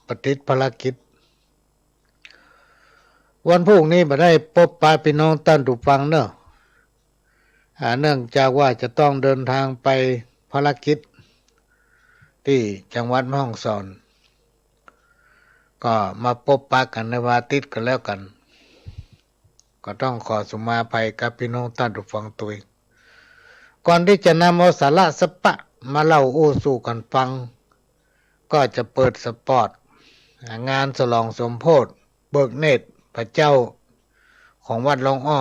ปฏิภารกิจวันพรุ่งนี้บ่ได้พบปะพี่น้องท่านผู้ฟังเนอะเนื่องจากว่าจะต้องเดินทางไปภารกิจที่จังหวัดแม่ฮ่องสอนก็มาพบปะกันในวันอาทิตย์กันแล้วกันก็ต้องขอสุมาภัยกับพี่น้องท่านผู้ฟังตัวเองก่อนที่จะนำเอาสาระสปะมาเล่าโอ้สู่กันฟังก็จะเปิดสปอร์ตงานฉลองสมโภชเบิกเนตรพระเจ้าของวัดลองอ้อ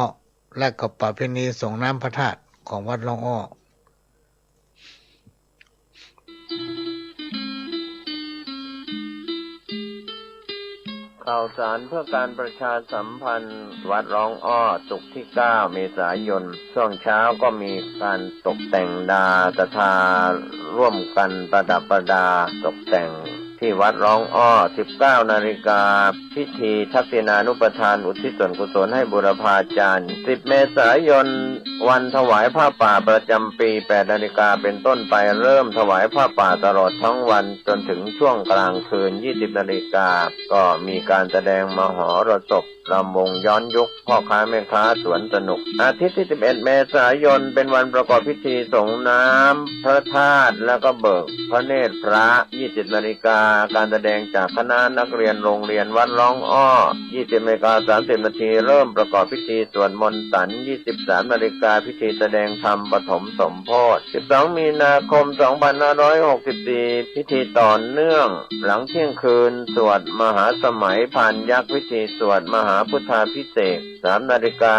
และก็ประเพณีส่งน้ำพระธาตุของวัดลองอ้อข่าวสารเพื่อการประชาสัมพันธ์วัดร้องอ้อศุกร์ที่9เมษายนช่วงเช้าก็มีการตกแต่งดาศรัทธาร่วมกันประดับประดาตกแต่งที่วัดร้องอ้อ 19 นาฬิกาพิธีทักษิณานุปทานอุทิศส่วนกุศลให้บุรพาจารย์ 10 เมษายนวันถวายผ้าป่าประจำปี 8 นาฬิกาเป็นต้นไปเริ่มถวายผ้าป่าตลอดทั้งวันจนถึงช่วงกลางคืน 20 นาฬิกาก็มีการแสดงมหรสพรำวงย้อนยุคพ่อค้าแม่ค้าสวนสนุกอาทิตย์ที่ 11 เมษายนเป็นวันประกอบพิธีส่งน้ำพระธาตุแล้วก็เบิกพระเนตรพระ 20 นาฬิกาการแสดงจากคณะนักเรียนโรงเรียนวัดร้องอ้อ 20 นาฬิกา 30 นาทีเริ่มประกอบพิธีสวดมนต์สัน 23 นาฬิกาพิธีแสดงธรรมปฐมสมโภช 12 มีนาคม 2564 พิธีต่อเนื่องหลังเที่ยงคืนสวดมหาสมัยพานยักษ์พิธีสวดมหาพุทธาภิเษก 3 นาฬิกา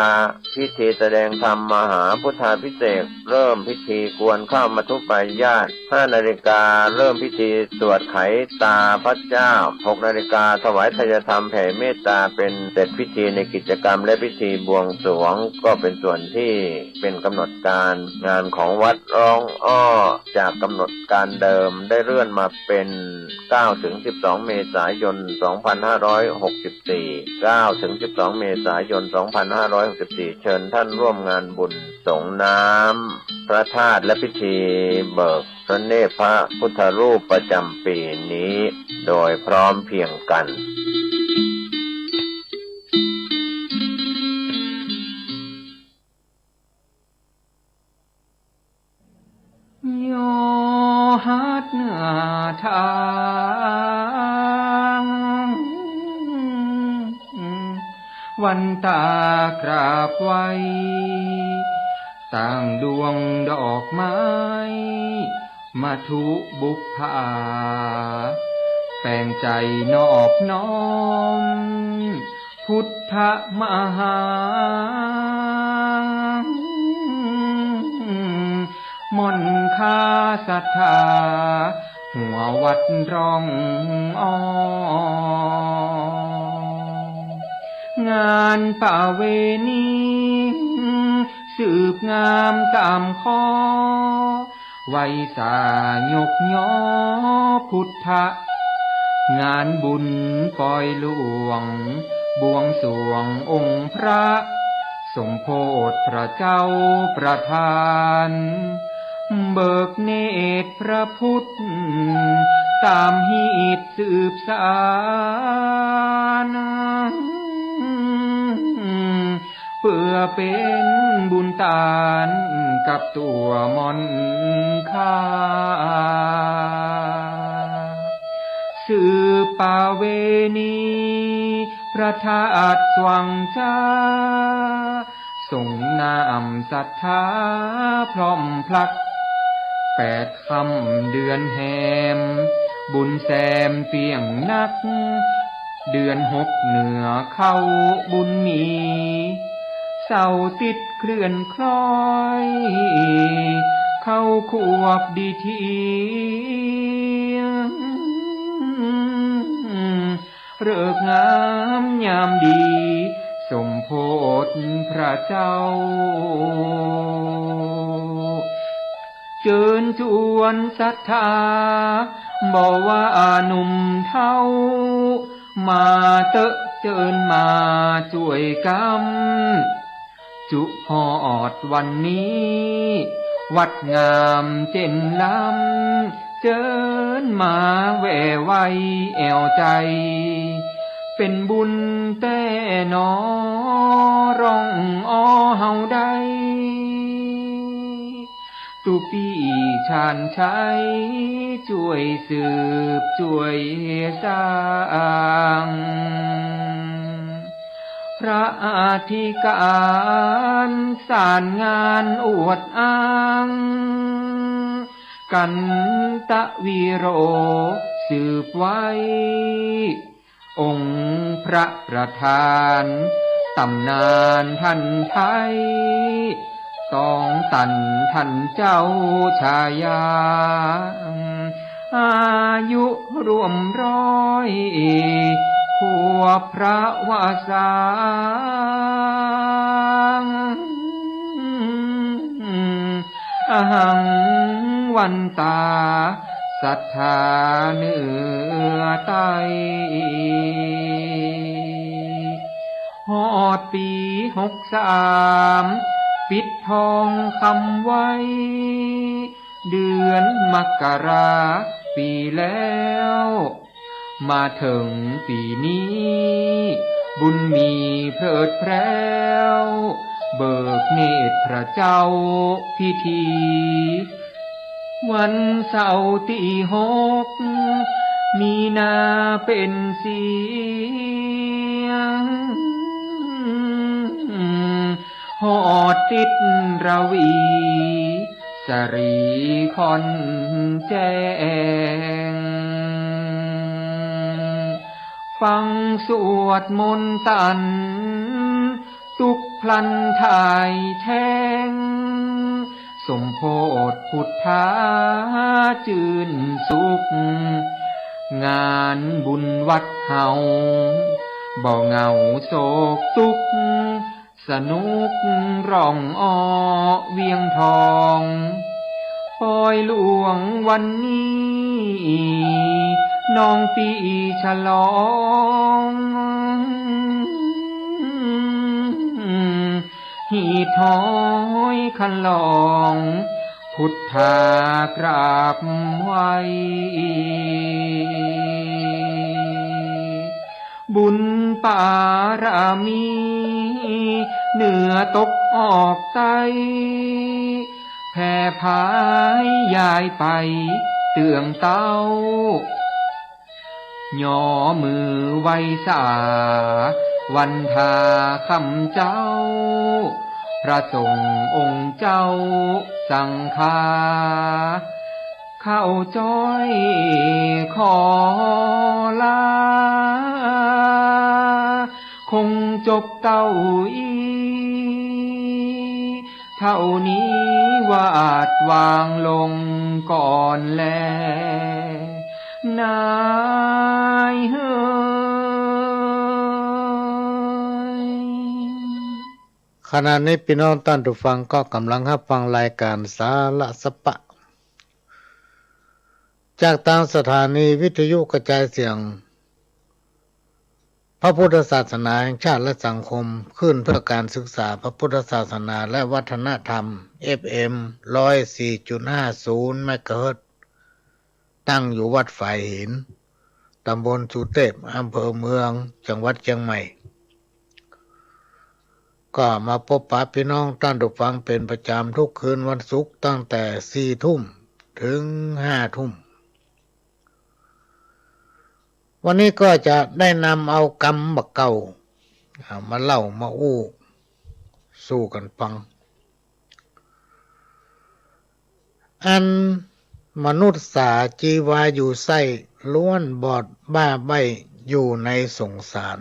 พิธีแสดงธรรมมหาพุทธาภิเษกเริ่มพิธีกวนข้าวมัทุปายาต 5 นาฬิกาเริ่มพิธีสวดไขตาพระเจ้า 6 นาฬิกาถวายทายธรรมแผ่เมตตาเป็นเสร็จพิธีในกิจกรรมและพิธีบวงสรวงก็เป็นส่วนที่เป็นกำหนดการงานของวัดร้องอ้อจากกำหนดการเดิมได้เลื่อนมาเป็น9 ถึง 12 เมษายน 2564 9 ถึง 12 เมษายน 2564 เชิญท่านร่วมงานบุญส่งน้ำพระธาตุและพิธีเบิกพระเนตรพระพุทธรูปประจำปีนี้โดยพร้อมเพรียงกันโยหัดเหนือทางวันตากราบไว้ต่างดวงดอกไม้มาทุบุพภาแปลงใจนอบน้อมพุทธมหามนต์ค่าศรัทธาหัววัดร้องอ้องานป่าเวณีสืบงามตามข้อไว้สายกย่อพุทธงานบุญปล่อยหลวงบวงสรวงองค์พระสมโภชพระเจ้าประทานเบิกเนตรพระพุทธตามหีบสืบสานเพื่อเป็นบุญตานกับตัวมนค่าสืบป่าเวณีพระธาตุสว่างจ้าส่งน้ำศรัทธาพร้อมพลัก8 ค่ำเดือนแหมบุญแซมเปียงนักเดือน 6เหนือเข้าบุญมีเสาติดเคลื่อนคล้อยเข้าขวบดีทีเลิกงามยามดีสมโภชพระเจ้าเชิญชวนศรัทธาบอกว่าหนุ่มเท่ามาเตอะเชิญมาช่วยกันจุหอดวันนี้วัดงามเจนล้ำ เจิญมาแหวไว้แอวใจเป็นบุญแต่หนอร้องอ้อเฮาได้ตุปีชาญชัยช่วยสืบช่วยสร้างพระอธิการสารงานอวดอ้างกันตะวีโรสืบไว้องค์พระประธานตำนานท่านไทยต้องตันท่านเจ้าชายาอายุรวม100ขวบพระวาสางอหังวันตาศรัทธาเนื้อไตฮอดปี63ปิดทองคำไว้เดือนมกราปีแล้วมาถึงปีนี้บุญมีเพลิดเพล้วเบิกเนตรพระเจ้าพิธีวันเสาร์ที่6มีนาเป็นเสียงหอดติดระวีสรีคอนแจ้งฟังสวดมนต์ตันตุกพลันถ่ายแท่งสมโพธิพุทธาจื่นสุขงานบุญวัดเฮาบ่เหงาโศกทุกข์สนุกร้องอ้อเวียงทองปล่อยหลวงวันนี้น้องปีฉลองหีถอยคันลองพุทธากราบไว้บุญปารามีเหนือตกออกใต้แผ่พายยายไปเตืองเต้าย่อมือไว้สาวันทาคำเจ้าพระสงฆ์องค์เจ้าสังฆาเข้าจ้อยขอลาคงจบเต้าอีเท่านี้วาดวางลงก่อนแลนายเฮ้ยขณะนี้พี่น้องท่านผู้ฟังก็กำลังรับฟังรายการสาระสปะจากทางสถานีวิทยุกระจายเสียงพระพุทธศาสนาแห่งชาติและสังคมขึ้นเพื่อการศึกษาพระพุทธศาสนาและวัฒนธรรม FM 104.50 เมกะเฮิรตซ์ตั้งอยู่วัดฝ่ายหินตำบลสุเทพอำเภอเมืองจังหวัดเชียงใหม่ก็มาพบปะพี่น้องท่านผู้ฟังเป็นประจำทุกคืนวันศุกร์ตั้งแต่ 4 ทุ่มถึง 5 ทุ่มวันนี้ก็จะได้นำเอากรรมบักเก่ามาเล่ามาอู้สู้กันฟังอันมนุษย์สาจีวาอยู่ไส้ล้วนบอดบ้าใบอยู่ในสงสาร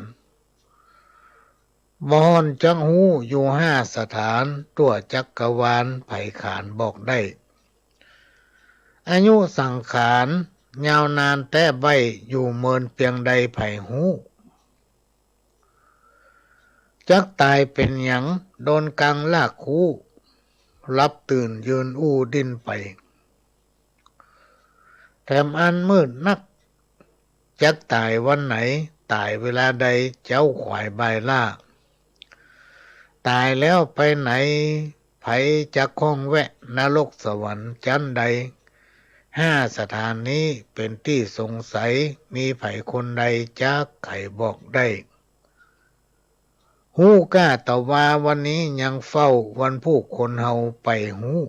มอนจังหูอยู่5 สถานตัวจักรวาลไผ่ขานบอกได้อายุสังขารยาวนานแต่ใบอยู่เมินเพียงใดไผ่หูจักตายเป็นหยังโดนกลางลากคู่รับตื่นยืนอู้ดินไปแถมอันมืดนักจักตายวันไหนตายเวลาใดเจ้าขวายใบล่าตายแล้วไปไหนไผจักคล้องแวะนรกสวรรค์ชั้นใด 5 สถานนี้เป็นที่สงสัยมีไผคนใดจักไขบอกได้ฮู้กล้าต่อว่าวันนี้ยังเฝ้าวันผู้คนเฮาไปฮู้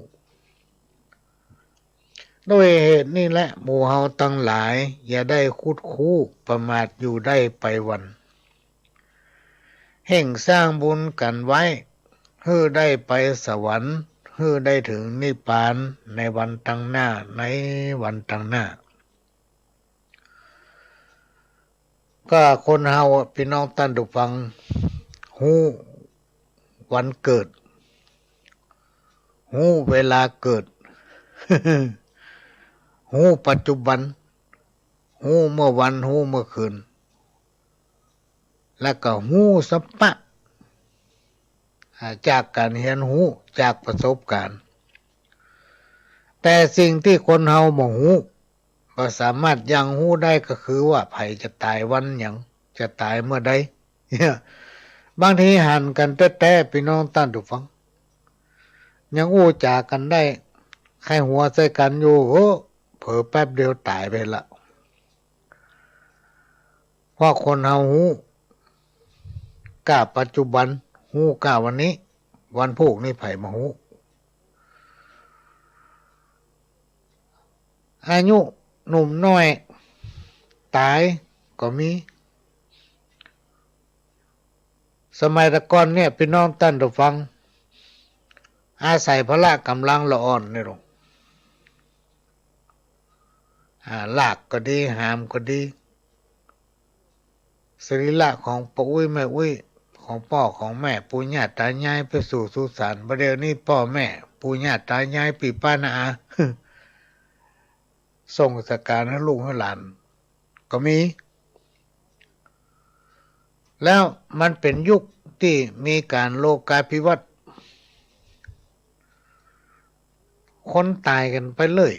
ด้วยเหตุนี้แหละหมู่เฮาทั้งหลายอย่าได้คุดคู่ประมาทอยู่ได้ไปวันแห่งสร้างบุญกันไว้เพื่อได้ไปสวรรค์เพื่อได้ถึงนิพพานในวันตั้งหน้าในวันตั้งหน้าก็คนเฮาพี่น้องท่านทุกฟังฮู้วันเกิดฮู้เวลาเกิด ฮู้ปัจจุบันฮู้เมื่อวันฮู้เมื่อคืนแล้วก็ฮู้สัพพะจากการเรียนรู้จากประสบการณ์แต่สิ่งที่คนเฮาบ่ฮู้ก็สามารถยังฮู้ได้ก็คือว่าไผจะตายวันหยังจะตายเมื่อใด บางทีหันกันแท้ๆพี่น้องท่านทุกฟังยังอู้จากันได้ใครหัวใส่กันอยู่โอ้เผลอแป๊บเดียวตายไปละเพราะคนเฮาฮู้กล้าปัจจุบันฮู้กล้าวันนี้วันพรุ่งนี้ไผมาฮู้อายุหนุ่มน้อยตายก็มีสมัยตะก่อนเนี่ยพี่น้องท่านทุกฟังอาศัยพละกำลังละอ่อนนี่หรอกลากก็ดีหามก็ดีสรีระของปู่อุ้ยแม่อุ้ยของพ่อของแม่ปู่ย่าตายายไปสู่สุสานประเดี๋ยวนี้พ่อแม่ปู่ย่าตายายปีป้านาอา ส่งสการให้ลูกให้หลานก็มีแล้วมันเป็นยุคที่มีการโลกาภิวัตน์คนตายกันไปเลย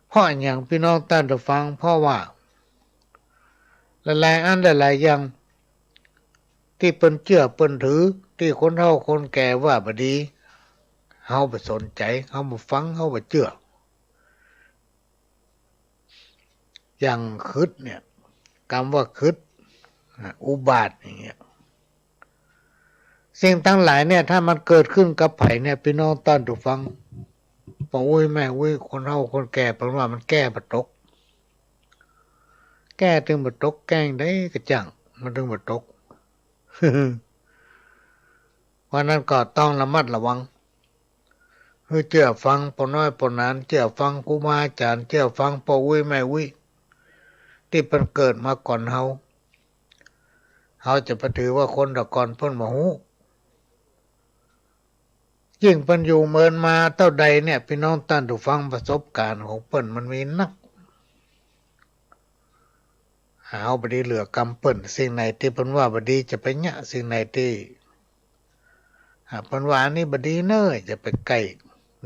เพราะอย่างพี่น้องท่านผู้ฟังเพราะว่าหลายๆอันหลายๆอย่างที่เปิ้นเชื่อเปิ้นถือที่คนเฒ่าคนแก่ว่าบ่ดีเฮาบ่สนใจเฮาบ่ฟังเฮาบ่เชื่ออย่างคิดเนี่ยคำว่าคิดอุบาทอย่างเงี้ยสิ่งทั้งหลายเนี่ยถ้ามันเกิดขึ้นกับไผเนี่ยพี่น้องท่านผู้ฟังบอกโอ้ยแม่โอ้ยคนเฒ่าคนแก่เพิ่นว่ามันแก้บ่ตกแก้ถึงบ่ตกแกล้งได้กระจังมันถึงบ่ตก เพราะนั้นก็ต้องระมัดระวังคือเชื่อฟังพ่อน้อยพ่อนานเชื่อฟังครูบาอาจารย์เชื่อฟังพ่ออุ้ยแม่อุ้ยที่เพิ่นเกิดมาก่อนเฮาจะไปถือว่าคนแต่ก่อนเพิ่นบ่ฮู้ยิ่งเพิ่นอยู่เมินมาเท่าใดเนี่ยพี่น้องท่านผู้ฟังประสบการณ์ของเพิ่นมันมีนักเอาบ่ดีเหลือกรรมเพิ่นสิ่งไหนที่เพิ่นว่าบ่ดีจะไปยะสิ่งไหนที่เพิ่นว่าอันนี้บ่ดีเน้อจะไปใกล้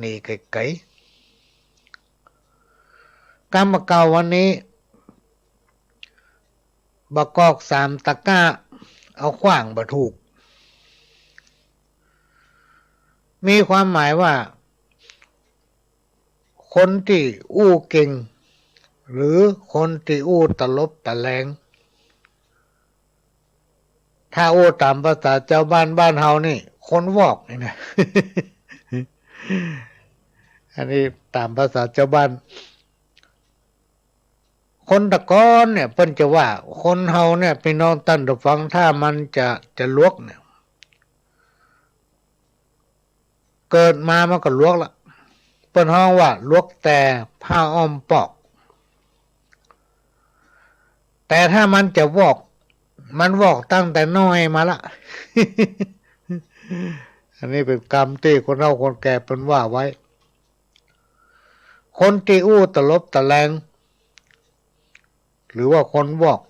นี่ไกลๆกรรมเก่าวันนี้บักกอก3 ตะกร้าเอาขว้างบ่ถูกมีความหมายว่าคนที่อู้เก่งหรือคนที่อู้ตลบตะแลงถ้าอู้ตามภาษาเจ้าบ้านเฮานี่คนวอกนี่นะ อันนี้ตามภาษาเจ้าบ้านคนตะกอนเนี่ยเพิ่นจะว่าคนเฮาเนี่ยพี่น้องท่านผู้ฟังถ้ามันจะลวกเนี่ยเกิดมามันก็ลวกละเปิ้นฮ้องว่าลวกแต่ผ้าอ้อมปอกแต่ถ้ามันจะวอกมันวอกตั้งแต่น้อยมาละ อันนี้เป็นกรรมที่คนเฒ่าคนแก่เพิ่นว่าไว้คนที่อู้ตลบตะแลงหรือว่าคนวอก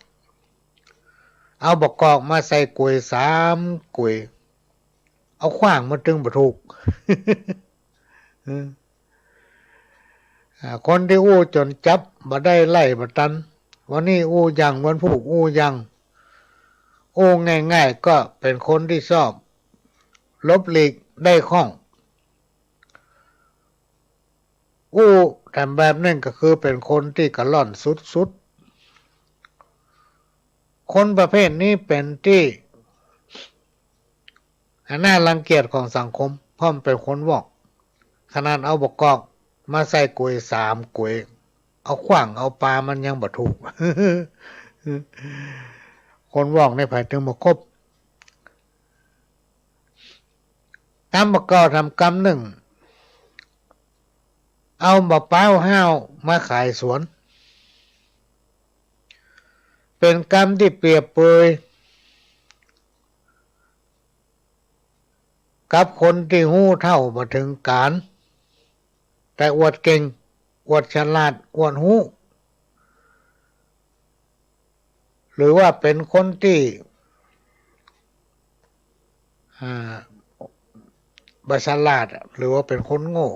เอาบักกอกมาใส่กล้วย3 กล้วยเอาขว้างมันถึงบ่ถูก คนที่อู้จนจับบ่ได้ไล่บ่ตันวันนี้อู้ยังวันพรุ่งอู้ยังอู้ง่ายๆก็เป็นคนที่ชอบลบหลีกได้คล่อง อู้แต่แบบนั้นก็คือเป็นคนที่กระล่อนสุดๆคนประเภทนี้เป็นที่น่ารังเกียจของสังคมเพราะมันเป็นคนวอกขนาดเอาบกกอกมาใส่กลวย3 กลวยเอาขว้างเอาปลามันยังบ่ถูก คนวอกในภายถึงบ่ครบกรรมบกอทำกรรมหนึ่งเอามะพร้าวห้าวมาขายสวนเป็นกรรมที่เปรียบเปยกับคนที่หู้เท่ามาถึงการแต่อวดเก่งอวดฉลาดอวดหู้หรือว่าเป็นคนที่บัฉลาดหรือว่าเป็นคนโง่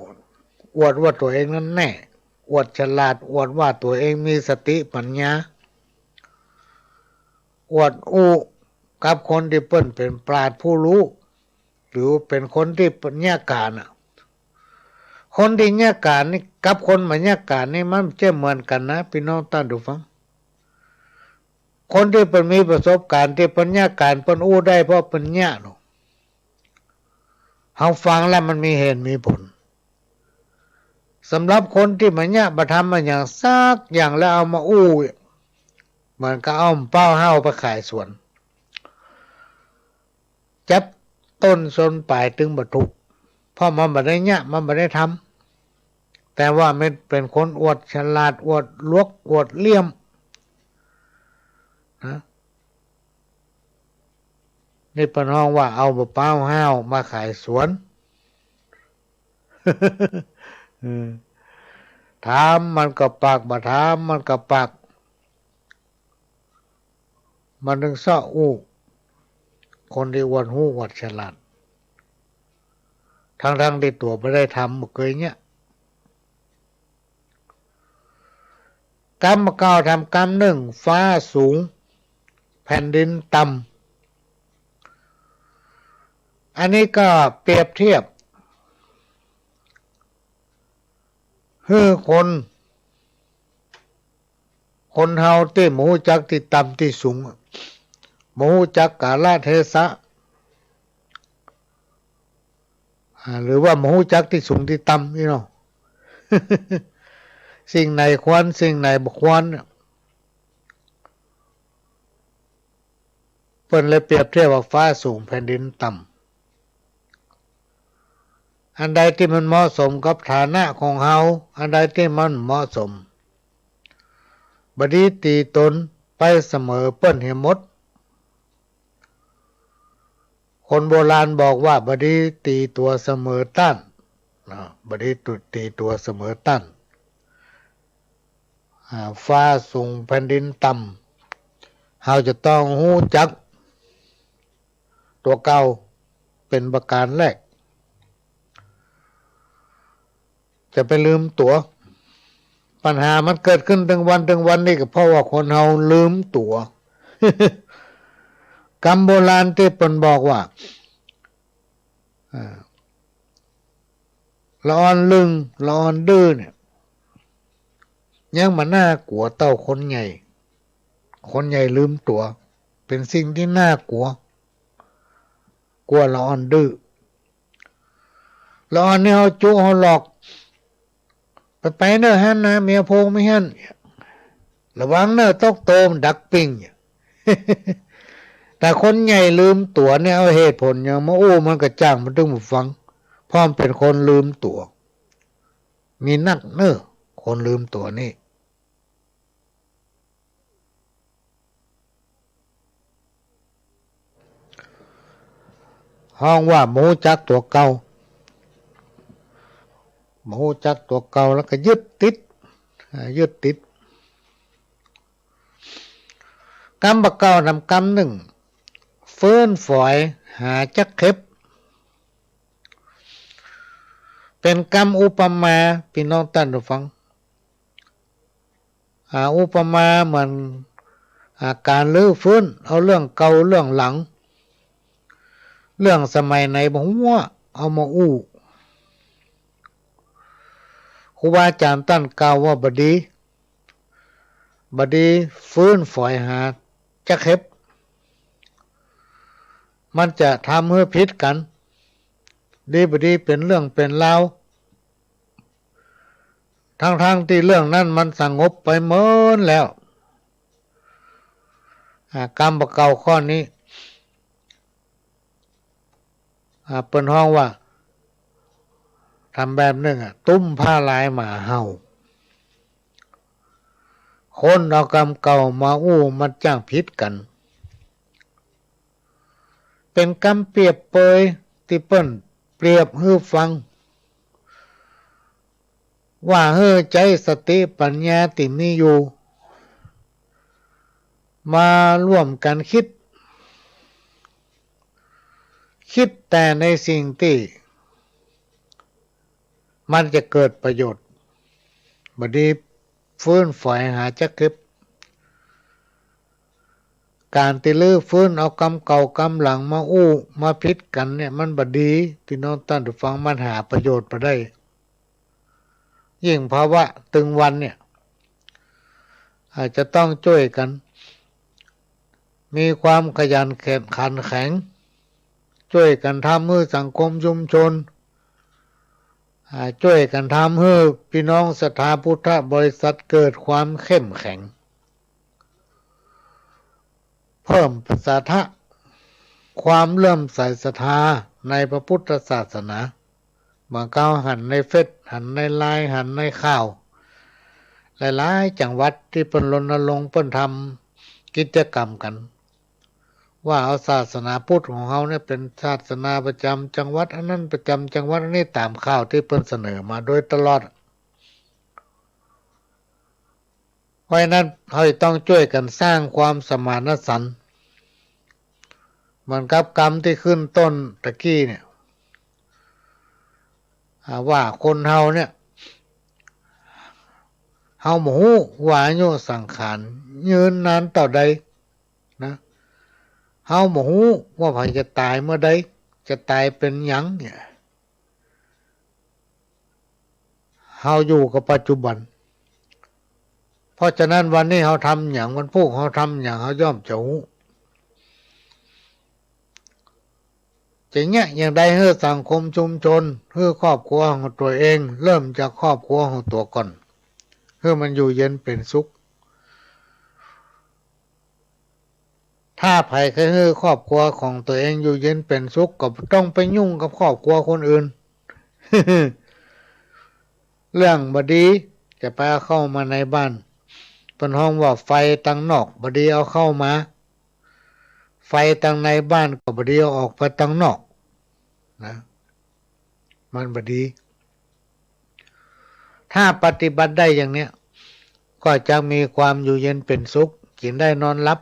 อวดว่าตัวเองนั้นแน่อวดฉลาดอวดว่าตัวเองมีสติปัญญาอวดอู้กับคนที่เปิ้นเป็นปราชญ์ผู้รู้หรือเป็นคนที่ปัญญาการคนที่ญาการนี่กับคนมาญาการนี่มันจะเหมือนกันนะพี่น้องท่านผู้ฟังคนที่เป็นมีประสบการณ์ที่ปัญญาการเปิ้นอู้ได้เพราะปัญญาเนาะเฮาฟังแล้วมันมีเหตุมีผลสำหรับคนที่มันญาบ่ทำมาอย่างซักอย่างแล้วเอามาอู้เหมือนกับเอาเป้าเฮาไปขายสวนจับต้นชนปลายถึงบ่ถูกเพราะมันบ่ได้ญะมันบ่ได้ทำแต่ว่ามันเป็นคนอวดฉลาดอวดลวกอวดเลี่ยมนะนี่เป็นห้องว่าเอามะพร้าวห้าวมาขายสวนถามมันก็ปากบ่ถามมันก็ปากมันถึงซ้ออู้คนที่อวดหู้อวดฉลาดทั้งที่ตัวไม่ได้ทำบ่เคยเนี่ยกรรมเก่าทำกรรมหนึ่งฟ้าสูงแผ่นดินต่ำอันนี้ก็เปรียบเทียบคือคนเฮาที่หมูจักที่ต่ำที่สูงหมูจักกาลเทศะหรือว่าหมูจักที่สูงที่ต่ำนี่เนาะ สิ่งไหนควรสิ่งไหนบ่ควรเพิ่นเลยเปรียบเทียบว่าฟ้าสูงแผ่นดินต่ำอันใดที่มันเหมาะสมกับฐานะของเฮาอันใดที่มันเหมาะสมบดีตีตนไปเสมอเปิ้นเหี่ยหมดคนโบราณบอกว่าบดีตีตัวเสมอต้านบดีตีตัวเสมอต้านฟ้าสูงแผ่นดินต่ำเฮาจะต้องฮู้จักตัวเก่าเป็นประการแรกจะไปลืมตัวปัญหามันเกิดขึ้นถึงวันนี่ก็เพราะว่าคนเฮาลืมตัว คำโบราณที่เพิ่นบอกว่าละอ่อนลึงละอ่อนดื้อเนี่ยยังมันน่ากลัวเต้าคนใหญ่ลืมตัวเป็นสิ่งที่น่ากลัวละอ่อนดื้อละอ่อนนี่เฮาจุเฮาหลอกไปเนอะฮั่นนะเมียโพงไม่ฮั่นระวังเนอะตกโตมดักปิ้ง แต่คนใหญ่ลืมตัวเนี่ยเอาเหตุผลอย่างมาอู้มันก็จ้างมันถึงมาฟังเพราะมันเป็นคนลืมตัวมีนักเนอะคนลืมตัวนี่ห้องว่าหมูจักตัวเก่าหมูจักตัวเก่าแล้วก็ยึดติดกรรมเก่าทำกรรมหนึ่งเฟื้นฝอยหาจักเข็บเป็นกรรมอุปมาพี่น้องท่านผู้ฟังอุปมาเหมือนการลื้อฟื้นเอาเรื่องเก่าเรื่องหลังเรื่องสมัยไหนบ่ฮู้เอามาอู้ค รูบาอาจารย์ตั้นกล่าวว่าบดีฟื้นฝอยหาจะเข็บมันจะทำให้ผิดกันดีบดีเป็นเรื่องเป็นราวทั้งที่เรื่องนั้นมันสงบไปเมินแล้วกรรมเก่าข้อนี้เปิ้นห้องว่าทำแบบนึงตุ้มผ้าลายหมาเห่าคนเอากรรมเก่ามาอู้มันจ้างผิดกันเป็นกรรมเปรียบเปยที่เปิ้นเปรียบให้ฟังว่าให้ใจสติปัญญาที่มีอยู่มาร่วมกันคิดแต่ในสิ่งที่มันจะเกิดประโยชน์บัดนี้ฟื้นฝอยหาจักเก็บการที่ลื้อฟื้นเอากรรมเก่ากรรมหลังมาอู้มาพิษกันเนี่ยมันบดีพี่น้องท่านผู้ฟังมันหาประโยชน์มาได้ยิ่งภาวะตึงวันเนี่ยอาจจะต้องช่วยกันมีความขยันขันแข็งช่วยกันทำให้สังคมชุมชนช่วยกันทำให้พี่น้องศรัทธาพุทธบริษัทเกิดความเข้มแข็งเพิ่มศรัทธาความเลื่อมใสศรัทธาในพระพุทธศาสนาบางก้าวหันในเฟซหันในไลน์หันในข่าวหลายๆจังหวัดที่เพิ่นรณรงค์เพิ่นทำกิจกรรมกันว่าเอาศาสนาพุทธของเขาเนี่ยเป็นศาสนาประจำจังหวัดอันนั้นประจำจังหวัดนี้ตามข่าวที่เพิ่นเสนอมาโดยตลอดเพราะนั้นเราต้องช่วยกันสร้างความสมานฉันท์เหมือนกับกรรมที่ขึ้นต้นตะกี้เนี่ยว่าคนเฮาเนี่ยเฮาหมูว่าอายุสังขารยืนนานต่อใดนะเฮาหมูว่าไผจะตายเมื่อใดจะตายเป็นหยังเนี่ยเฮาอยู่กับปัจจุบันเพราะฉะนั้นวันนี้เฮาทำอย่างวันพรุ่งเฮาทำอย่างเฮาย่อมจะรู้จะเนี่ยอย่างใดให้สังคมชุมชนให้ครอบครัวของตัวเองเริ่มจากครอบครัวของตัวก่อนให้มันอยู่เย็นเป็นสุขถ้าใครเคยให้ครอบครัวของตัวเองอยู่เย็นเป็นสุขก็ต้องไปยุ่งกับครอบครัวคนอื่น เรื่องบดีจะไปเอาเข้ามาในบ้านเป็นห้องว่าไฟตั้งนอกบดีเอาเข้ามาไฟตั้งในบ้านก็บดีเอาออกไปตั้งนอกนะมันบดีถ้าปฏิบัติได้อย่างเนี้ยก็จะมีความอยู่เย็นเป็นสุขกินได้นอนหลับ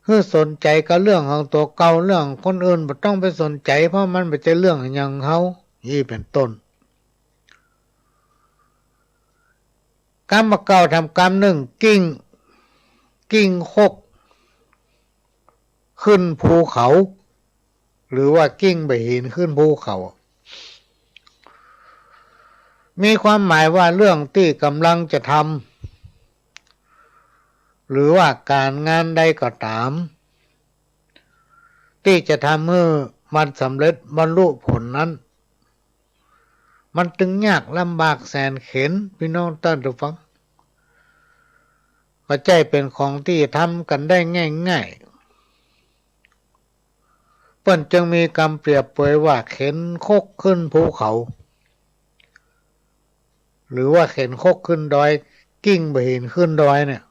คือสนใจกับเรื่องของตัวเก่าเรื่องคนอื่นไม่ต้องไปสนใจเพราะมันไม่ใช่เรื่องอย่างเขานี่เป็นต้นกรรมเก่าทำกรรมหนึ่งกิ้งคกขึ้นภูเขาหรือว่ากิ้งไปหินขึ้นภูเขามีความหมายว่าเรื่องที่กำลังจะทำหรือว่าการงานใดก็ตามที่จะทำให้มันสำเร็จบรรลุผลนั้นมันตึงยากลำบากแสนเข็ญพี่น้องท่านผู้ฟังปัจจัยเป็นของที่ทำกันได้ง่ายๆเปิ้นจึงมีคำเปรียบเปรยว่าเข็นคกขึ้นภูเขาหรือว่าเข็นคกขึ้นดอยกิ้งไปหินขึ้นดอยเนี่ย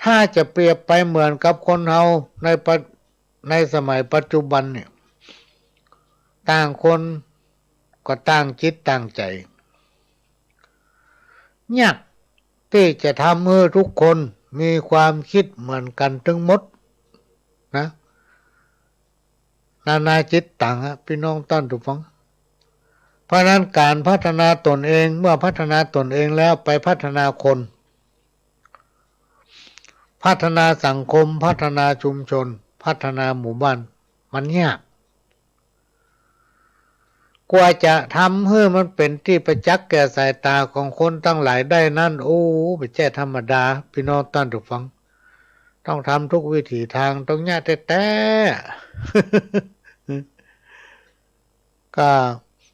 ถ้าจะเปรียบไปเหมือนกับคนเฮาในสมัยปัจจุบันเนี่ยต่างคนก็ต่างจิตต่างใจยากที่จะทำให้ทุกคนมีความคิดเหมือนกันทั้งหมดนะนานาจิตต่างพี่น้องท่านผู้ฟังเพราะนั้นการพัฒนาตนเองเมื่อพัฒนาตนเองแล้วไปพัฒนาคนพัฒนาสังคมพัฒนาชุมชนพัฒนาหมู่บ้านมันยาก กว่าจะทำให้มันเป็นที่ประจักษ์แก่สายตาของคนทั้งหลายได้นั่นโอ้ไม่ใช่ธรรมดาพี่น้องท่านผู้ฟังต้องทำทุกวิถีทางต้องยากแต่ก็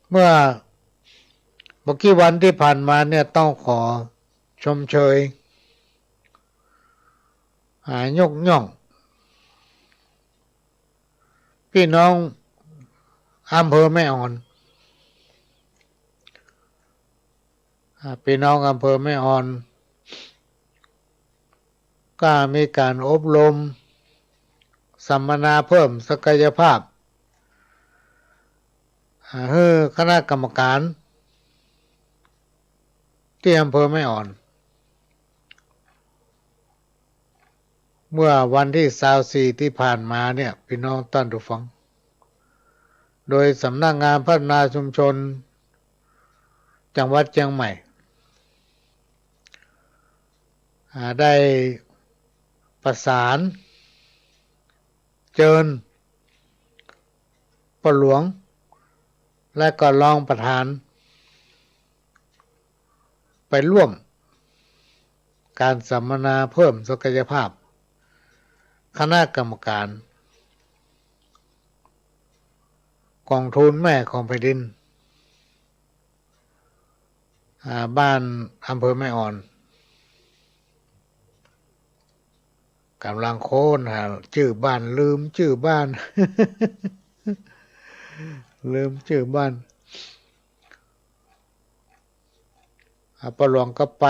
เมื่อกี่วันที่ผ่านมาเนี่ยต้องขอชมเชยยกย่องพี่น้องอำเภอแม่อ่อนพี่น้องอำเภอแม่อ่อนก็มีการอบรมสัมมนาเพิ่มศักยภาพให้คณะกรรมการที่อำเภอแม่อ่อนเมื่อวันที่24ที่ผ่านมาเนี่ยพี่น้องท่านผู้ฟังโดยสำนักงานพัฒนาชุมชนจังหวัดเชียงใหม่ได้ประสานเชิญพ่อหลวงและก็รองประธานไปร่วมการสัมมนาเพิ่มศักยภาพคณะกรรมการกองทุนแม่ของแผ่นดินบ้านอำเภอแม่อ่อนกำลังโค่นหาชื่อบ้านลืมชื่อบ้าน ลืมชื่อบ้านพ่อหลวงก็ไป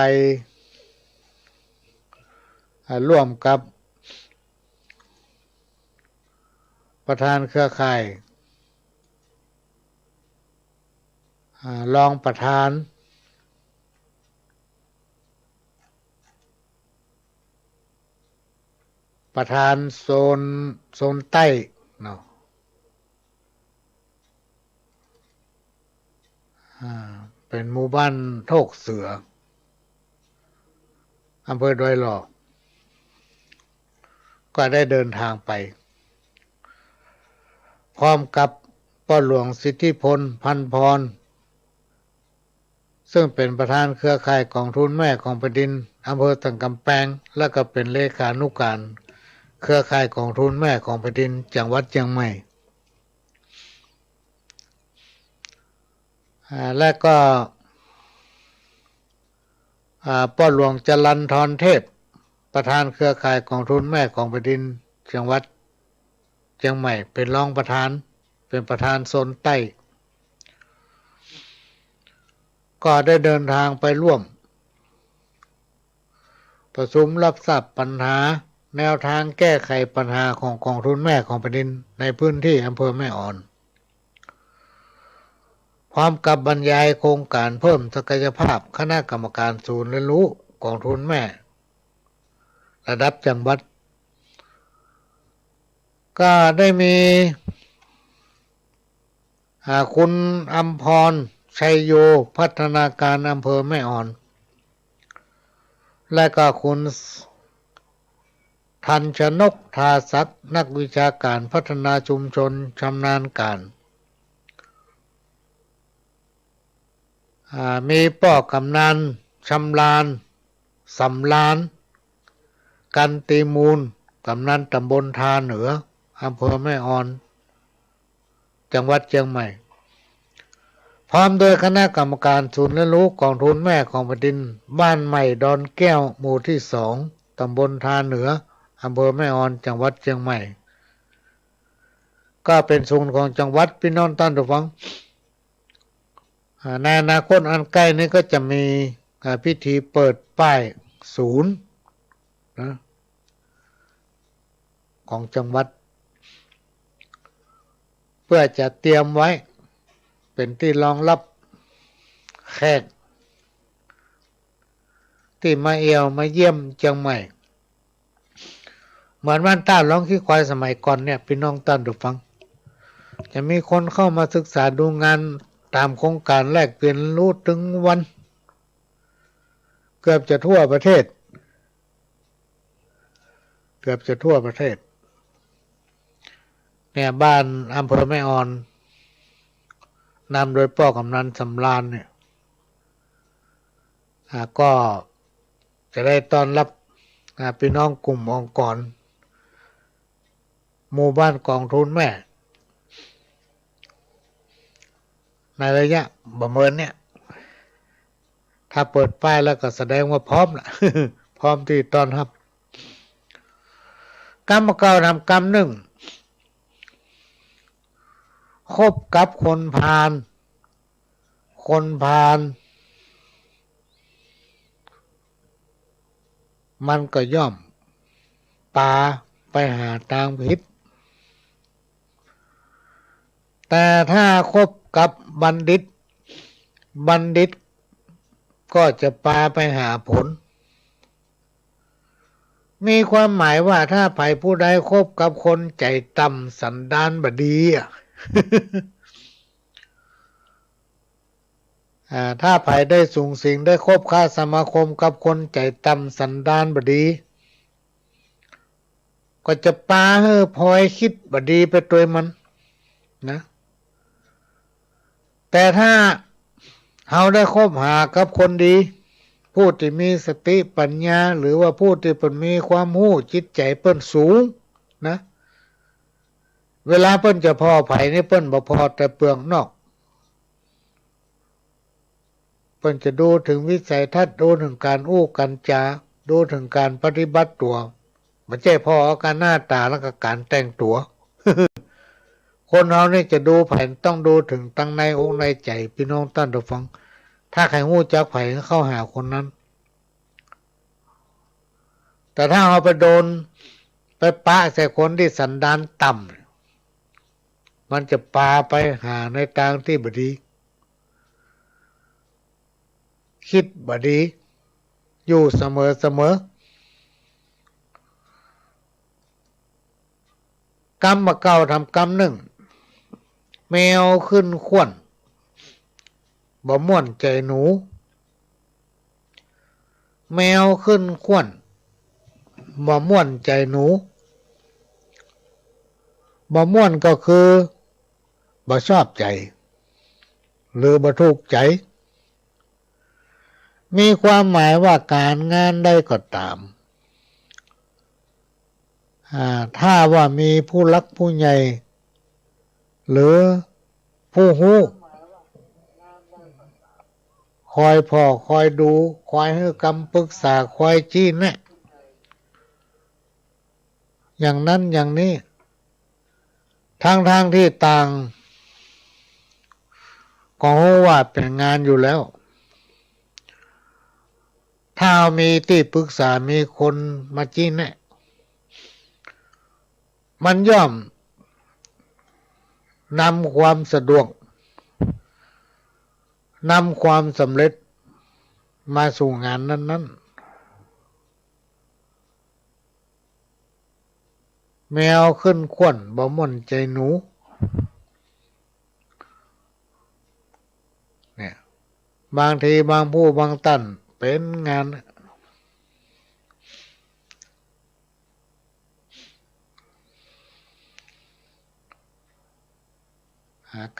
ร่วมกับประธานเครือข่ายรองประธานโซนใต้เนาะเป็นหมู่บ้านโทกเสืออำเภอดอยหล่อก็ได้เดินทางไปพร้อมกับพ่อหลวงสิทธิพลพันพรซึ่งเป็นประธานเครือข่ายกองทุนแม่ของแผ่นดินอำเภอตังกำแพงและก็เป็นเลขานุการเครือข่ายกองทุนแม่ของแผ่นดินจังหวัดเชียงใหม่และก็พ่อหลวงจรัญธรเทพประธานเครือข่ายกองทุนแม่ของแผ่นดินจังหวัดเชียงใหม่เป็นรองประธานเป็นประธานโซนใต้ก็ได้เดินทางไปร่วมประชุมรับทราบปัญหาแนวทางแก้ไขปัญหาของกองทุนแม่ของแผ่นดินในพื้นที่อำเภอแม่อ่อนพร้อมกับบรรยายโครงการเพิ่มศักยภาพคณะกรรมการศูนย์เรียนรู้กองทุนแม่ระดับจังหวัดก็ได้มีคุณอัมพรชัยโยพัฒนาการอำเภอแม่อ่อนและก็คุณทันชนกทาศักดิ์นักวิชาการพัฒนาชุมชนชำนาญการมีป้อกำนันชำลานสำลานกันตีมูลกำนันตำบลทาเหนืออำเภอแม่อ่อนจังหวัดเชียงใหม่พร้อมโดยคณะกรรมการศูนย์เรียนรู้กองทุนแม่ของแผ่นดินบ้านใหม่ดอนแก้วหมู่ที่2ตำบลทาเหนืออำเภอแม่อ่อนจังหวัดเชียงใหม่ก็เป็นศูนย์ของจังหวัดพี่น้องท่านผู้ฟังในอนาคตอันใกล้นี้ก็จะมีพิธีเปิดป้ายศูนย์นะของจังหวัดเพื่อจะเตรียมไว้เป็นที่รองรับแขกที่มาเยี่ยมเชียงใหม่เหมือนบ้านต้าร้องขี้ควายสมัยก่อนเนี่ยพี่น้องท่านผู้ฟังจะมีคนเข้ามาศึกษาดูงานตามโครงการแลกเปลี่ยนรู้ถึงวันเกือบจะทั่วประเทศเนี่ยบ้านอำเภอแม่อ่อน นำโดยพ่อกำนันสำราญเนี่ยก็จะได้ต้อนรับพี่น้องกลุ่มองค์กรหมู่บ้านกองทุนแม่ในระยะประเมินเนี่ยถ้าเปิดป้ายแล้วก็แสดงว่าพร้อมละ พร้อมที่ต้อนรับกรรมเก่าทำกรรมหนึ่งคบกับคนพาลมันก็ย่อมปาไปหาทางผิดแต่ถ้าคบกับบัณฑิตก็จะปาไปหาผลมีความหมายว่าถ้าไผผู้ใดคบกับคนใจต่ำสันดานบดี ถ้าไผได้สูงสิ่งได้คบค้าสมาคมกับคนใจต่ำสันดานบดีก็จะปาให้พลอยคิดบดีไปตัวมันนะแต่ถ้าเราได้คบหากับคนดีผู้ที่มีสติปัญญาหรือว่าผู้ที่เพิ่นมีความรู้จิตใจเพิ่นสูงนะเวลาเพิ่นจะพอไผนี่เพิ่นบ่พอแต่เปลืองนอกเพิ่นจะดูถึงวิสัยทัศน์ดูถึงการอู้กันจาดูถึงการปฏิบัติตัวไม่ใช่พอการหน้าตาแล้วก็การแต่งตัว คนเรานี่จะดูไผต้องดูถึงตั้งในอกในใจพี่น้องท่านผู้ฟังถ้าใครรู้จักไผเข้าหาคนนั้นแต่ถ้าเราไปโดนไปปะใส่คนที่สันดานต่ำมันจะปาไปหาในทางที่บดีคิดบดีอยู่เสมอกรรมเก่าทำกรรมหนึ่งแมวขึ้นขวนบ่ม่วนใจหนูแมวขึ้นขวนบ่ม่วนใจหนูบ่ม่วนก็คือบ่ชอบใจหรือบ่ถูกใจมีความหมายว่าการงานใดก็ตามถ้าว่ามีผู้รักผู้ใหญ่หรือผู้รู้คอยพ่อคอยดูคอยให้คำปรึกษาคอยชี้แนะอย่างนั้นอย่างนี้ทางที่ต่างก็รู้ว่าเป็นงานอยู่แล้วถ้ามีที่ปรึกษามีคนมาชี้แนะมันย่อมนำความสะดวกนำความสำเร็จมาสู่งานนั้นๆแมวขึ้นขวนบ่ม่วนใจหนูเนี่ยบางทีบางผู้บางท่านเป็นงาน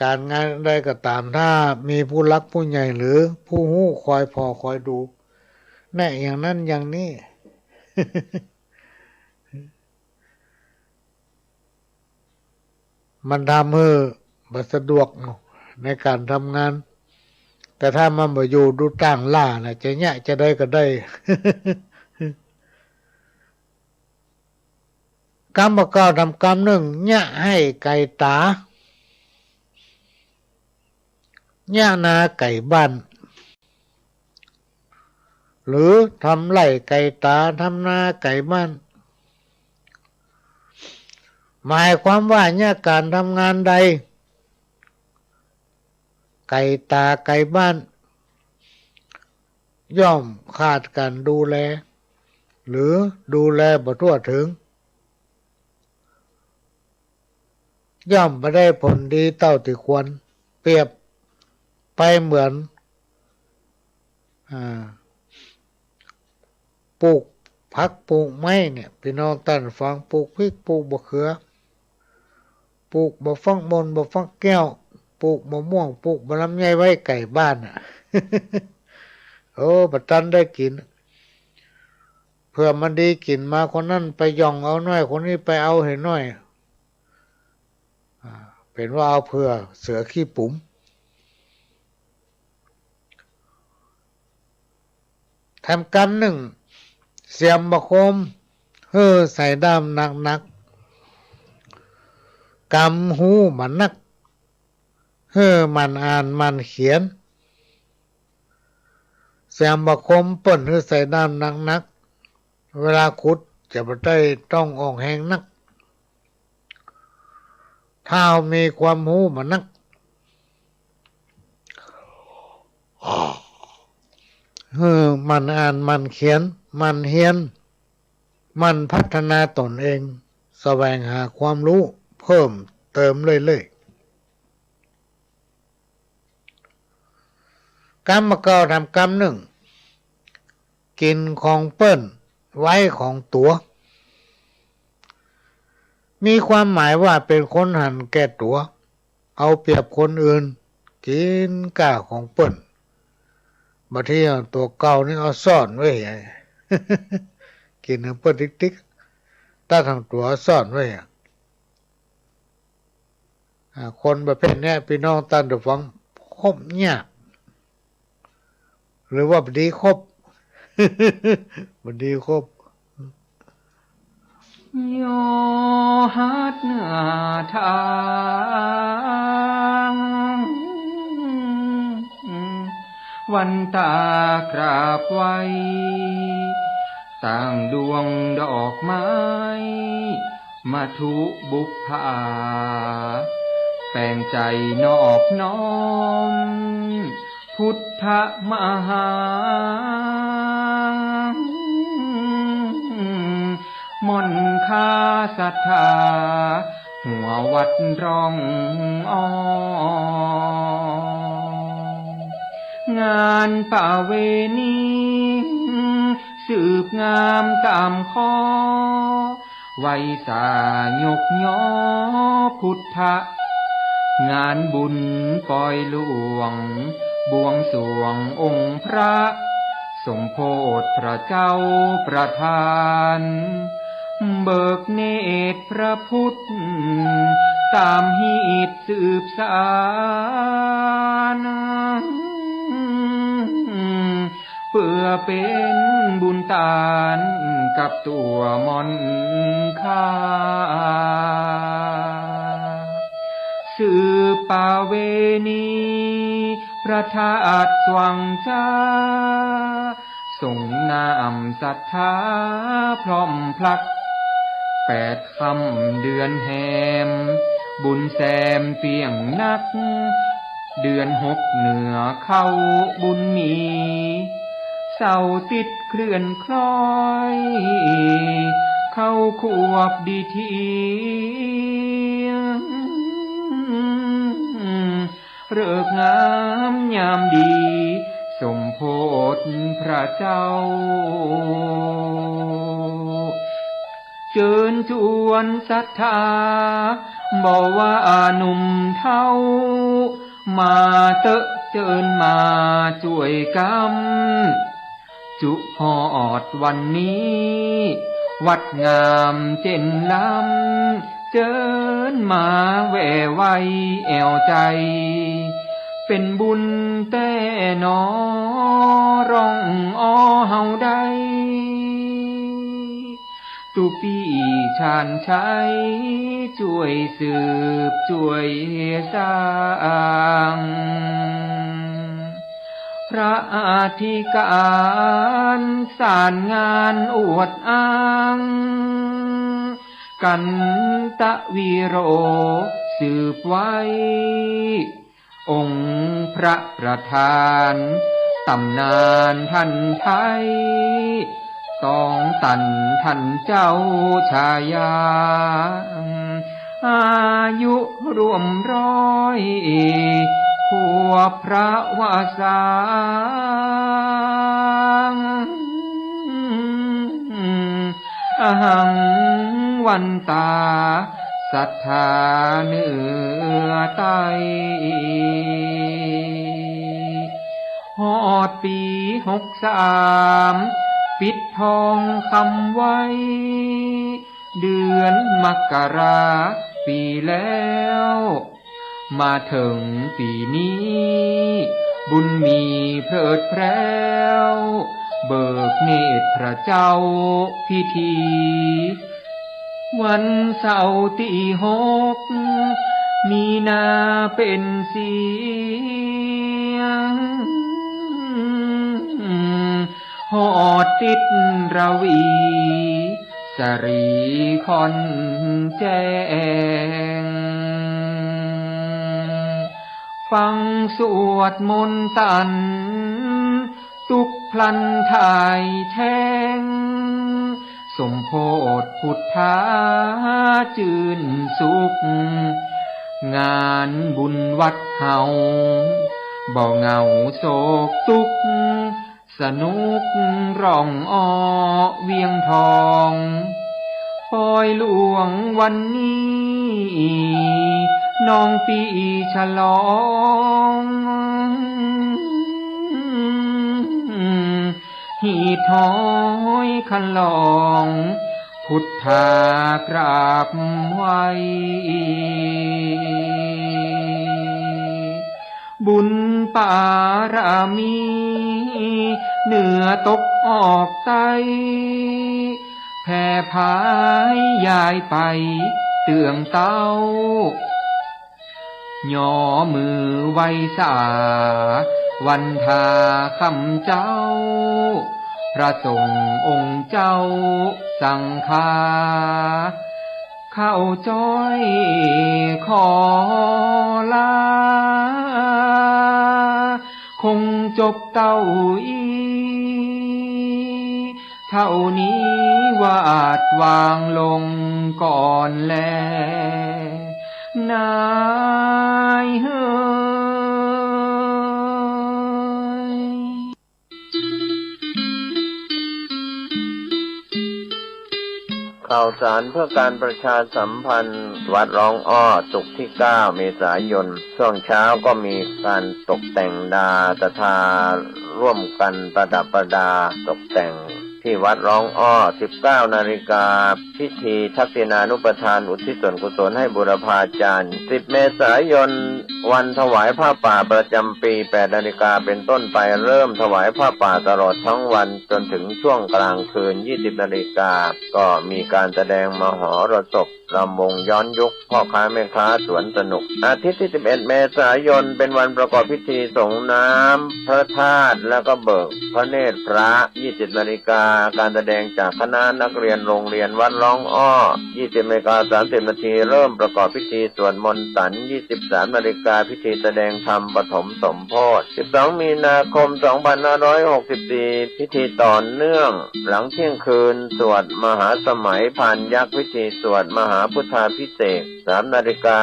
การงานใดก็ตามถ้ามีผู้รักผู้ใหญ่หรือผู้หู้คอยพอคอยดูแน่อย่างนั้นอย่างนี้ มันทำให้บ่สะดวกในการทำงานแต่ถ้ามันมาอยู่ดูตั้งล่านะจะเนี่ยจะได้ก็ได้ กรรมเก่าทำกรรมหนึ่งเนี่ยให้ไก่ตาเนี่ยนาไก่บ้านหรือทำไร่ไก่ตาทำนาไก่บ้านหมายความว่าเนี่ยการทำงานใดไก่ตาไก่บ้านย่อมขาดการดูแลหรือดูแลบ่ทั่วถึงย่อมไม่ได้ผลดีเท่าที่ควรเปรียบไปเหมือนปลูกผักปลูกไม้เนี่ยพี่น้องท่านฟังปลูกพริกปลูกมะเขือปลูกบะฟักมนบะฟักแก้ว ปลูกมะม่วงปลูกมะลำไยไว้ไก่บ้านอ่ะ โอ้บัดตันได้กินเพื่อมันดีกินมาคนนั้นไปย่องเอาหน่อยคนนี้ไปเอาเห็นหน่อยเป็นว่าเอาเพื่อเสือขี้ปุ๋มทำกรรมหนึ่งเสียมบะคมใส่ด้ามหนักกำหูมันนักมันอ่านมันเขียนเสียมบะคมเปิ่นใส่ด้ามหนักเวลาขุดจะไม่ได้ต้องออกแหงนักถ้ามีความหูมันนักมันอ่านมันเขียนมันเฮียนมันพัฒนาตนเองแสวงหาความรู้เพิ่มเติมเรื่อยๆกรรมเก่าทำกรรมหนึ่งกินของเปิ้นไว้ของตัวมีความหมายว่าเป็นคนหันแก่ตัวเอาเปรียบคนอื่นกินก้าของเปิ้นบางทีตัวเก่านี่เอาซ่อนไว้ กินเปิ้นติ๊กๆตั้งทางตัวซ่อนไว้คนประเภทนี้พี่น้องตันเดือฟังคบยากหรือว่าบดีคบ บดีคบโยหัดหน้าทางวันตากราบไว้ต่างดวงดอกไม้มาทุบุพภาแปลงใจนอบน้อมพุทธมหามนคาศรัทธาหัววัดร้องงานป่าเวณีสืบงามตามข้อไว้สายกย่อพุทธงานบุญปล่อยหลวงบวงสรวงองค์พระสมโพธิพระเจ้าประทานเบิกเนตรพระพุทธตามหีบสืบสานเพื่อเป็นบุญตานกับตัวมนค่าสืบป่าเวณีพระธาตุสว่างจ้าส่งน้ำศรัทธาพร้อมพลัก8 ค่ำเดือนแหมบุญแซมเปียงนักเดือน6เหนือเข้าบุญมีเสาติดเคลื่อนคล้อยเข้าขวบดีทีเริกงามยามดีสมโพธิพระเจ้าเชิญชวนศรัทธาบอกว่าหนุ่มเท่ามาเตอะเชิญมาช่วยกำจุหอดวันนี้วัดงามเจนลำเจิญมาแว่ไว้แอวใจเป็นบุญแต่นอร้องเฮาได้ตุปีชาญชัยช่วยสืบช่วยสร้างพระอธิการสารงานอวดอ้างกันตะวีโรสืบไว้องค์พระประธานตำนานท่านไทยต้องตันท่านเจ้าชายาอายุรวม100 ขวบพระวาสาอหังวันตา ศรัทธาเนื้อไตฮอดปี63ปิดทองคำไว้เดือนมกราปีแล้วมาถึงปีนี้บุญมีเพลิดเพแล้วเบิกเนตรพระเจ้าพิธีวันเสาร์ที่6มีนาเป็นเสียงฮอดติดระวีสรีคอนแจ้งฟังสวดมนต์ตันตุกพลันถ่ายแท่งสมโพธิพุทธาจื่นสุขงานบุญวัดเฮาบ่เหงาโศกทุกข์สนุกร้องอ้อเวียงทองปล่อยหลวงวันนี้น้องปีฉลองหีถอยคันลองพุทธากราบไว้บุญปารามีเหนือตกออกไตแผ่พายยายไปเตืองเต้าย่อมือไว้สาวันทาคำเจ้าพระสงฆ์องค์เจ้าสังฆาเข้าจ้อยขอลาคงจบเต้าอีเท่านี้วาดวางลงก่อนแลนายเฮ้ยข่าวสารเพื่อการประชาสัมพันธ์วัดร้องอ้อศุกร์ที่9 เมษายนช่วงเช้าก็มีการตกแต่งดาตถาร่วมกันประดับประดาตกแต่งที่วัดร้องอ้อ 19 นาฬิกาพิธีทักษิณานุปทานอุทิศส่วนกุศลให้บุรพาจารย์ 10 เมษายนวันถวายผ้าป่าประจำปี 8 นาฬิกาเป็นต้นไปเริ่มถวายผ้าป่าตลอดทั้งวันจนถึงช่วงกลางคืน 20 นาฬิกาก็มีการแสดงมหรสพรำวงย้อนยุคพ่อค้าแม่ค้าสวนสนุกอาทิตย์ที่ 11 เมษายนเป็นวันประกอบพิธีส่งน้ำพระธาตุแล้วก็เบิกพระเนตรพระ 20 นาฬิกาการแสดงจากคณะนักเรียนโรงเรียนวัดร้องอ้อ 20 นาฬิกา 30 นาทีเริ่มประกอบพิธีสวดมนต์สัน 23 นาฬิกาพิธีแสดงธรรมปฐมสมโพธิ 12 มีนาคม 2564 พิธีต่อเนื่องหลังเที่ยงคืนสวดมหาสมัยพานยักษ์พิธีสวดมหาพุทธาภิเษก 3 นาฬิกา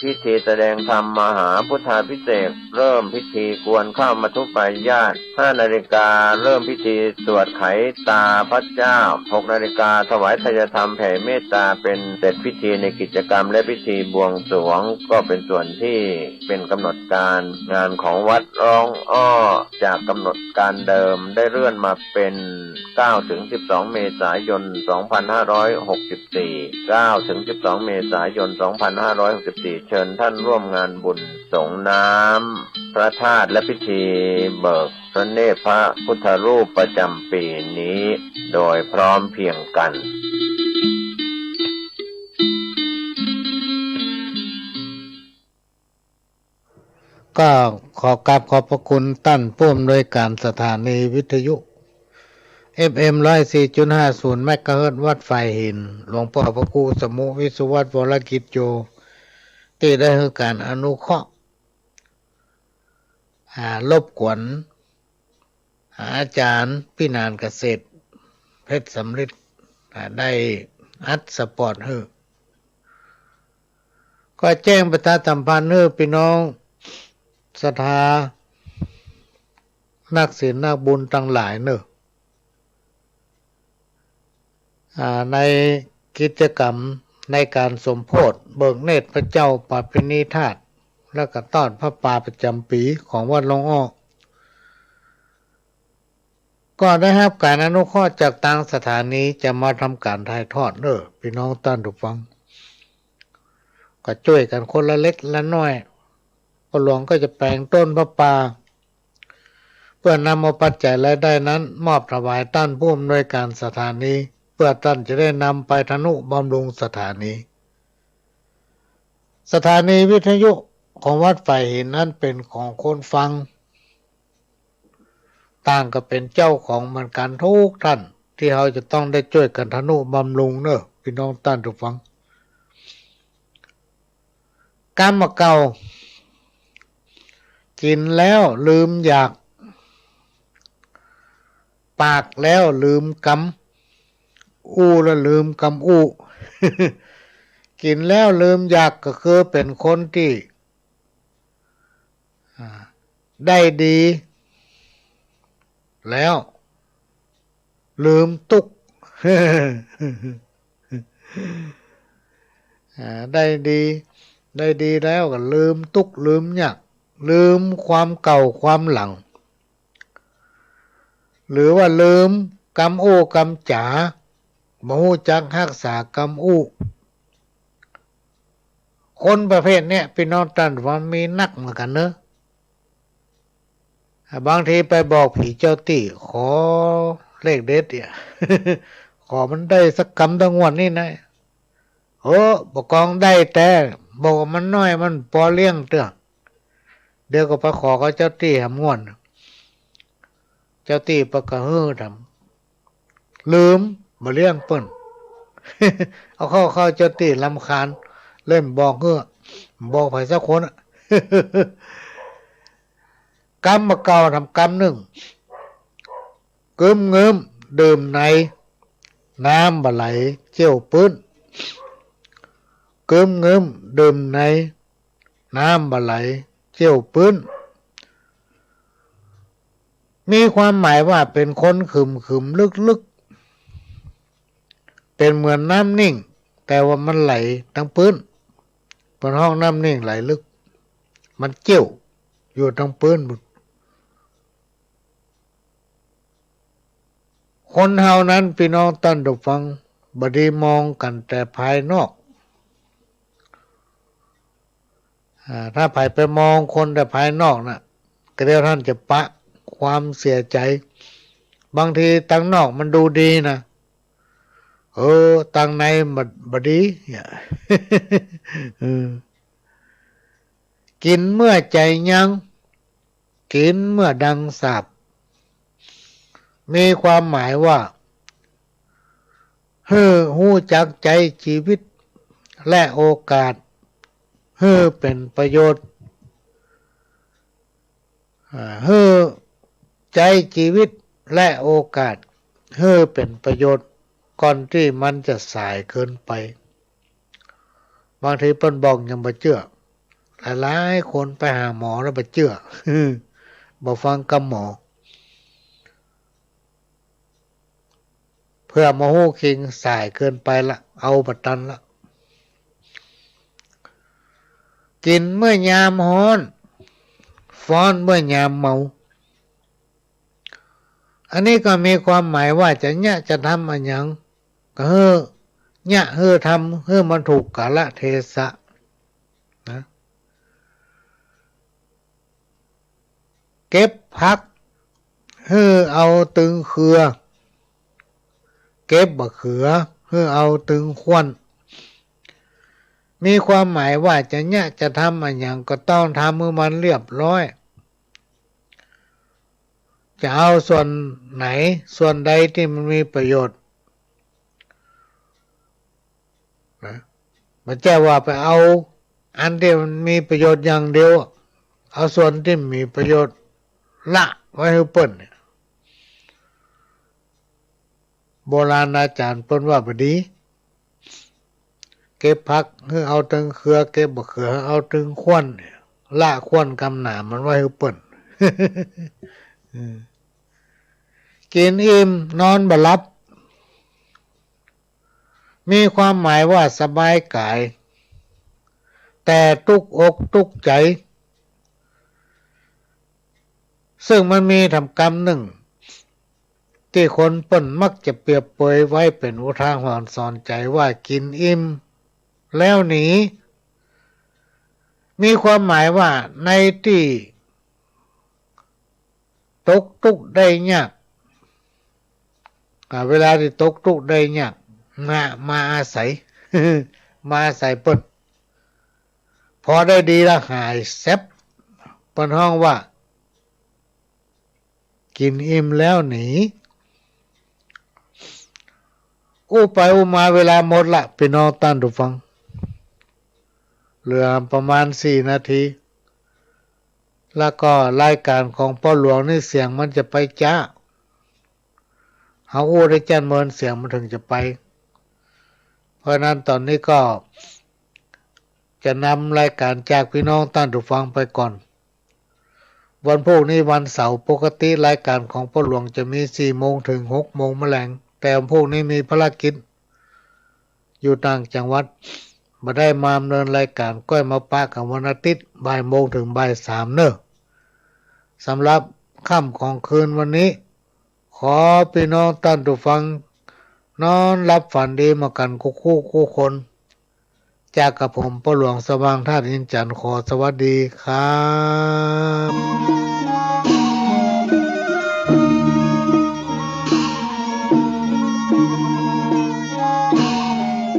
พิธีแสดงธรรมมหาพุทธาภิเษกเริ่มพิธีกวนข้าวมัทุปายาต 5 นาฬิกาเริ่มพิธีสวดไขตาพระเจ้า 6 นาฬิกาถวายทายธรรมแผ่เมตตาเป็นเสร็จพิธีในกิจกรรมและพิธีบวงสรวงก็เป็นส่วนที่เป็นกำหนดการงานของวัดร้องอ้อจากกำหนดการเดิมได้เลื่อนมาเป็น 9-12 เมษายน 2564 9-12 เมษายน 2564 เชิญท่านร่วมงานบุญส่งน้ำพระธาตุและพิธีเบิกพระเนตรพระพุทธรูปประจำปีนี้โดยพร้อมเพรียงกันก็ขอกราบขอบพระคุณท่านผู้อำนวยการสถานีวิทยุ FM 104.50 เมกะเฮิรตซ์วัดไฟหินหลวงพ่อพระครูสมุวิสุวัฒน์วรกิจโยที่ได้ให้การอนุเคราะห์รบกวนอาจารย์พินานเกษตรเพชรสำริดได้อัดสปอร์ตให้ก็แจ้งประชาสัมพันธ์ให้พี่น้องศรัทธานักศีลนักบุญทั้งหลายในกิจกรรม ในการสมโภชเบิกเนตรพระเจ้าปาปินิธาตุแล้วก็ต้อนพระป่าประจำปีของวัดหลวงอ้อก็ได้รับการอนุเคราะห์จากทางสถานีจะมาทำการถ่ายทอดพี่น้องท่านผู้ฟังก็ช่วยกันคนละเล็กละน้อยพ่อหลวงก็จะแปลงต้นพระป่าเพื่อนำเอาปัจจัยรายได้นั้นมอบถวายท่านผู้อำนวยการสถานีเพื่อท่านจะได้นำไปทนุบำรุงสถานีวิทยุของวัดฝ่ายหินนั้นเป็นของคนฟังต่างก็เป็นเจ้าของเหมือนกันทุกท่านที่เราจะต้องได้ช่วยกันทนุบำรุงพี่น้องท่านทุกฟังกรรมเก่ากินแล้วลืมอยากปากแล้วลืมกำอู้แล้วลืมกำอู้ กินแล้วลืมอยากก็คือเป็นคนที่ได้ดีแล้วลืมตุก ได้ดีแล้วก็ลืมตุกลืมอยากลืมความเก่าความหลังหรือว่าลืมกำอู้กำจ๋าบ่ฮู้จักรักษากำอู้คนประเภทเนี้ยพี่น้องท่านว่ามีนักเหมือนกันบางทีไปบอกผีเจ้าตี้ขอเลขเด็ดเนี่ย ขอมันได้สักกำตั้งวันนี่นะบอกกองได้แต่บอกว่ามันน้อยมันพอเลี้ยงเตื้อเดี๋ยวก็ไปขอเขาเจ้าตี้ทำงวนเจ้าตี้ประกะฮือทำลืมมาเลี้ยงเปิ้น เอาเข้าเจ้าตี้ลำคาญเล่นบอกบอกไปสักคน กรรมเก่าทำกรรมหนึ่งกึมเงิมดื่มในน้ำบะไหลเจียวปื้นกึมเงิมดื่มในน้ำบะไหลเจียวปื้นมีความหมายว่าเป็นคนขึมลึกเป็นเหมือนน้ำนิ่งแต่ว่ามันไหลทั้งปื้นเป็นห้องน้ำนิ่งไหลลึกมันเจียวอยู่ทั้งปื้นคนเฮานั้นพี่น้องท่านผู้ฟังบ่ได้มองกันแต่ภายนอกถ้าไปมองคนแต่ภายนอกน่ะก็เดี๋ยวท่านจะปะความเสียใจบางทีตั้งนอกมันดูดีนะตั้งในมันบ่ดี กินเมื่อใจยังกินเมื่อดังสาบมีความหมายว่าฮู้จักใจชีวิตและโอกาสเป็นประโยชน์ใจชีวิตและโอกาสเป็นประโยชน์ก่อนที่มันจะสายเกินไปบางทีเปิ้นบอกยังบ่เชื่อหลายๆคนไปหาหมอแล้วบ่เชื่อ บ่ฟังคำหมอเพื่อมาฮู้คิงสายเกินไปละเอาบัดตันละกินเมื่อยามฮ้อนฟ้อนเมื่อยามเมาอันนี้ก็มีความหมายว่าจะทำอันหยังก็ทำมันถูกกาลเทศะนะเก็บผักเอาตึงเขือเก็บบะเขือเอาตึงควันมีความหมายว่าจะทำอันอย่างก็ต้องทำเมื่อมันเรียบร้อยจะเอาส่วนไหนส่วนใดที่มันมีประโยชน์นะมันจะว่าไปเอาอันที่มันมีประโยชน์อย่างเดียวเอาส่วนที่มีประโยชน์ละไว้ให้เปิ้นโบราณอาจารย์เปิ้นว่าบ่ดีเก็บผักเอาตึงเขือเก็บบะเขือเอาตึงควันละควันกำหนามันไว้ให้เปิ้น กินอิ่มนอนบ่หลับ มีความหมายว่าสบายกายแต่ทุกอกทุกใจซึ่งมันมีธรรมกรรมหนึ่งที่คนเปิ้นมักจะเปรียบเปยไว้เป็นอุทาหรณ์สอนใจว่ากินอิ่มแล้วหนีมีความหมายว่าในที่ตกทุกข์ได้ยากเวลาที่ตกทุกข์ได้ยากมาอาศัย มาอาศัยเปิ้นพอได้ดีแล้วหายแซ่บเปิ้นห้องว่ากินอิ่มแล้วหนีอู้ไปอู้มาเวลาหมดละพี่น้องท่านผู้ฟังเหลือประมาณ4 นาทีแล้วก็รายการของพ่อหลวงนี่เสียงมันจะไปจ้าเฮาอู้ได้จันเมินเสียงมันถึงจะไปเพราะนั้นตอนนี้ก็จะนำรายการจากพี่น้องท่านผู้ฟังไปก่อนวันพรุ่งนี้วันเสาร์ปกติรายการของพ่อหลวงจะมี4 โมงถึง 6 โมงแมลงแต่วันพรุ่งนี้มีภารกิจอยู่ต่างจังหวัดมาได้มาดำเนินรายการก้อยมาปะกับวันอาทิตย์บ่ายโมงถึงบ่าย3เนอะสำหรับค่ำของคืนวันนี้ขอพี่น้องท่านผู้ฟังนอนรับฝันดีมากันคู่คนจากกับผมพ่อหลวงสว่างธาตุอินทร์จันทร์ขอสวัสดีครับ